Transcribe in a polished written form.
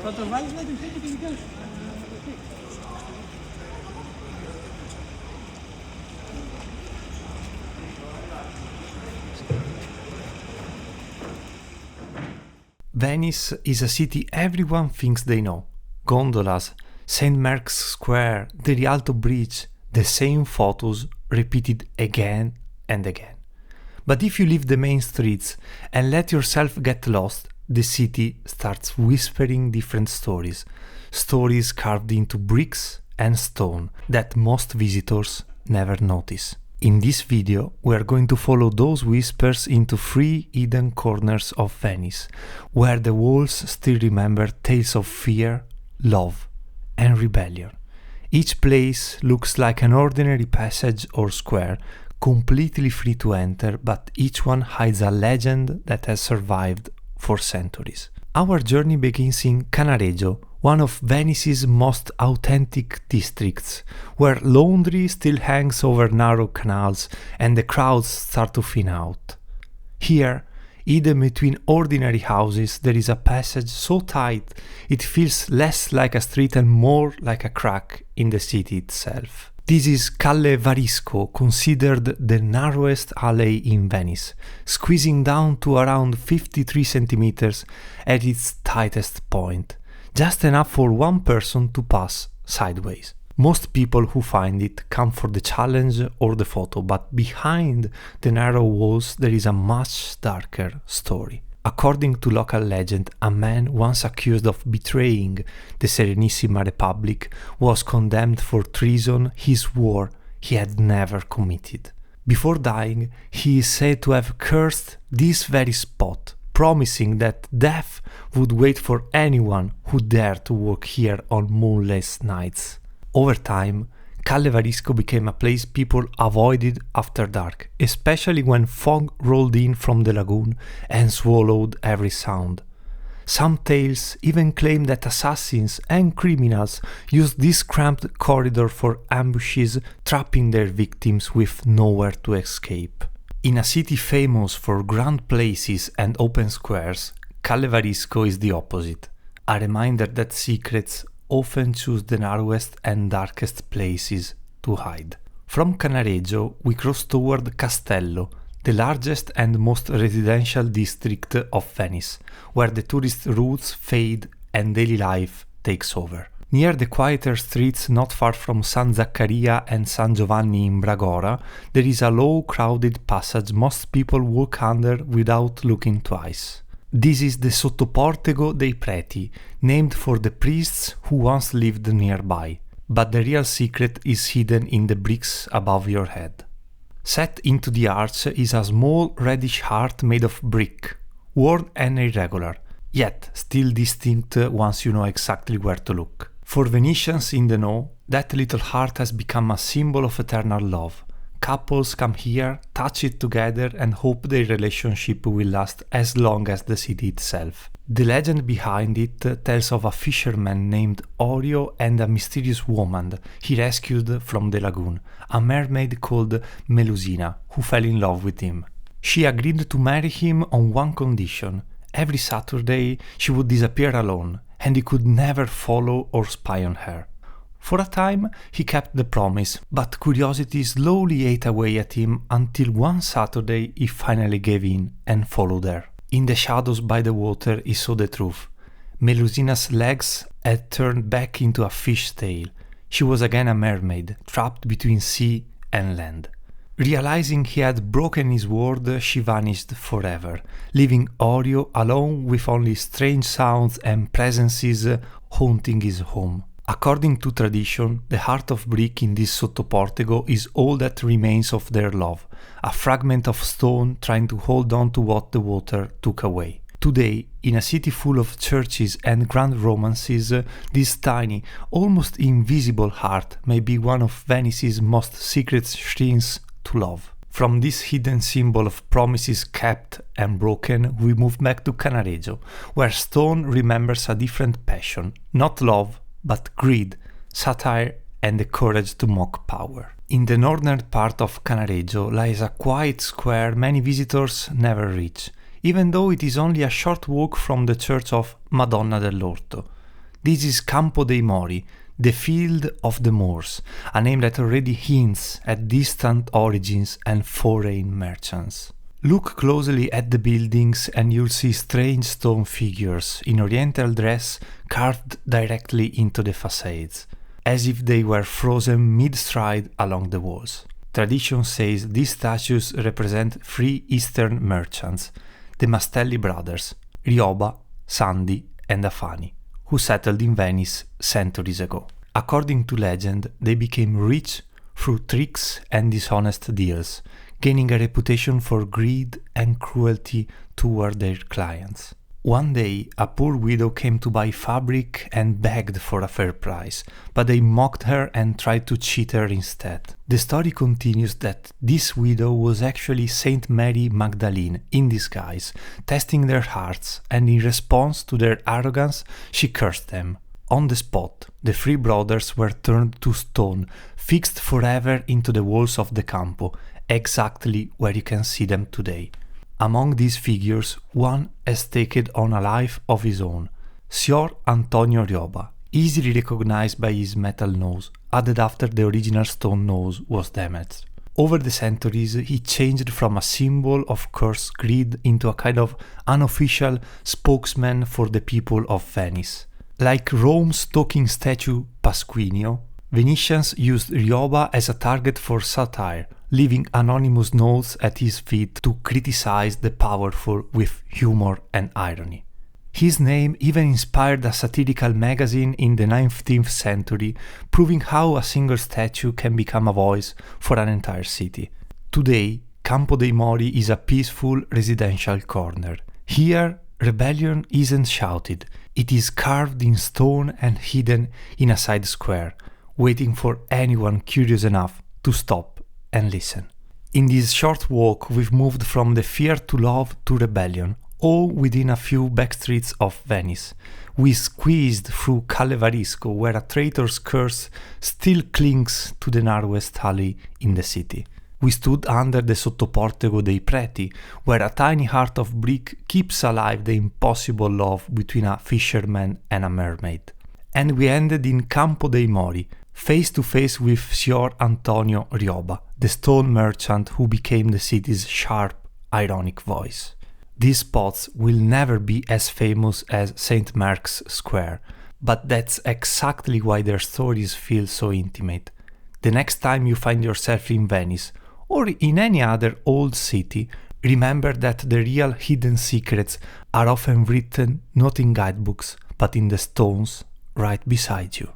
Quanto mais vai do tempo que ele quer. Venice is a city everyone thinks they know. Gondolas, St. Mark's Square, the Rialto Bridge, the same photos repeated again and again. But if you leave the main streets and let yourself get lost, the city starts whispering different stories. Stories carved into bricks and stone that most visitors never notice. In this video, we are going to follow those whispers into 3 hidden corners of Venice, where the walls still remember tales of fear, love, and rebellion. Each place looks like an ordinary passage or square, completely free to enter, but each one hides a legend that has survived for centuries. Our journey begins in Cannaregio, one of Venice's most authentic districts, where laundry still hangs over narrow canals and the crowds start to thin out. Here, hidden between ordinary houses, there is a passage so tight it feels less like a street and more like a crack in the city itself. This is Calle Varisco, considered the narrowest alley in Venice, squeezing down to around 53 centimeters at its tightest point, just enough for one person to pass sideways. Most people who find it come for the challenge or the photo, but behind the narrow walls there is a much darker story. According to local legend, a man once accused of betraying the Serenissima Republic was condemned for treason he swore he had never committed. Before dying, he is said to have cursed this very spot, promising that death would wait for anyone who dared to walk here on moonless nights. Over time, Calle Varisco became a place people avoided after dark, especially when fog rolled in from the lagoon and swallowed every sound. Some tales even claim that assassins and criminals used this cramped corridor for ambushes, trapping their victims with nowhere to escape. In a city famous for grand places and open squares, Calle Varisco is the opposite, a reminder that secrets often choose the narrowest and darkest places to hide. From Cannaregio, we cross toward Castello, the largest and most residential district of Venice, where the tourist routes fade and daily life takes over. Near the quieter streets not far from San Zaccaria and San Giovanni in Bragora, there is a low, crowded passage most people walk under without looking twice. This is the Sottoportego dei Preti, named for the priests who once lived nearby, but the real secret is hidden in the bricks above your head. Set into the arch is a small reddish heart made of brick, worn and irregular, yet still distinct once you know exactly where to look. For Venetians in the know, that little heart has become a symbol of eternal love. Couples come here, touch it together and hope their relationship will last as long as the city itself. The legend behind it tells of a fisherman named Orio and a mysterious woman he rescued from the lagoon, a mermaid called Melusina, who fell in love with him. She agreed to marry him on one condition. Every Saturday she would disappear alone, and he could never follow or spy on her. For a time, he kept the promise, but curiosity slowly ate away at him until one Saturday he finally gave in and followed her. In the shadows by the water, he saw the truth. Melusina's legs had turned back into a fish's tail. She was again a mermaid, trapped between sea and land. Realizing he had broken his word, she vanished forever, leaving Orio alone with only strange sounds and presences haunting his home. According to tradition, the heart of brick in this Sottoportego is all that remains of their love, a fragment of stone trying to hold on to what the water took away. Today, in a city full of churches and grand romances, this tiny, almost invisible heart may be one of Venice's most secret shrines to love. From this hidden symbol of promises kept and broken, we move back to Cannaregio, where stone remembers a different passion, not love, but greed, satire, and the courage to mock power. In the northern part of Cannaregio lies a quiet square many visitors never reach. even though it is only a short walk from the church of Madonna dell'Orto. This is Campo dei Mori, the Field of the Moors, a name that already hints at distant origins and foreign merchants. Look closely at the buildings and you'll see strange stone figures in oriental dress carved directly into the facades, as if they were frozen mid-stride along the walls. Tradition says these statues represent three Eastern merchants, the Mastelli brothers, Rioba, Sandi, and Afani, who settled in Venice centuries ago. According to legend, they became rich through tricks and dishonest deals, gaining a reputation for greed and cruelty toward their clients. One day, a poor widow came to buy fabric and begged for a fair price, but they mocked her and tried to cheat her instead. The story continues that this widow was actually Saint Mary Magdalene in disguise, testing their hearts, and in response to their arrogance, she cursed them. On the spot, the three brothers were turned to stone, fixed forever into the walls of the Campo, exactly where you can see them today. Among these figures, one has taken on a life of his own. Signor Antonio Rioba, easily recognized by his metal nose, added after the original stone nose was damaged. Over the centuries, he changed from a symbol of cursed greed into a kind of unofficial spokesman for the people of Venice. Like Rome's talking statue Pasquinio, Venetians used Rioba as a target for satire, leaving anonymous notes at his feet to criticize the powerful with humor and irony. His name even inspired a satirical magazine in the 19th century, proving how a single statue can become a voice for an entire city. Today, Campo dei Mori is a peaceful residential corner. Here, rebellion isn't shouted, it is carved in stone and hidden in a side square, waiting for anyone curious enough to stop and listen. In this short walk, we've moved from the fear to love to rebellion, all within a few backstreets of Venice. We squeezed through Calle Varisco, where a traitor's curse still clings to the narrowest alley in the city. We stood under the Sottoportego dei Preti, where a tiny heart of brick keeps alive the impossible love between a fisherman and a mermaid. And we ended in Campo dei Mori, face to face with Signor Antonio Rioba, the stone merchant who became the city's sharp, ironic voice. These spots will never be as famous as St. Mark's Square, but that's exactly why their stories feel so intimate. The next time you find yourself in Venice, or in any other old city, remember that the real hidden secrets are often written not in guidebooks, but in the stones right beside you.